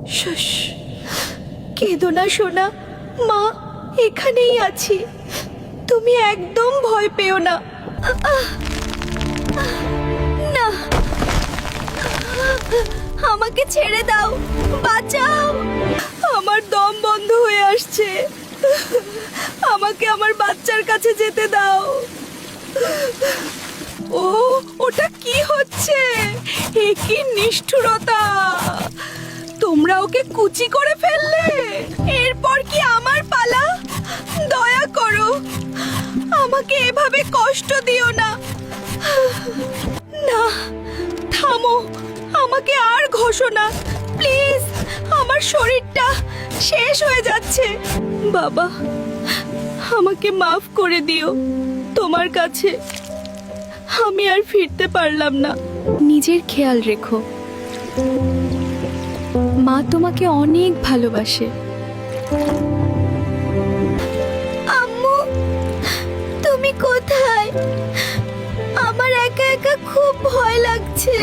শশ, কেঁদো না সোনা, মা এখানেই আছি, তুমি একদম ভয় পেও না। না, আমাকে ছেড়ে দাও, বাঁচাও, আমার দম বন্ধ হয়ে আসছে, আমাকে আমার বাচ্চার কাছে যেতে দাও। ও, ওটা কি হচ্ছে? এ কি নিষ্ঠুরতা! তোমরা ওকে কুচি করে ফেললে, এরপর কি আমার পালা? দয়া করো, আমাকে এভাবে কষ্ট দিও না। না, থামো, আমাকে আর ঘষো না প্লিজ, আমার শরীরটা শেষ হয়ে যাচ্ছে। বাবা, আমাকে মাফ করে দিও, তোমার কাছে আমি আর ফিরতে পারলাম না। নিজের খেয়াল রেখো, মা তোমাকে অনেক ভালোবাসে। আম্মু, তুমি কোথায়? আমার একা একা খুব ভয় লাগছে।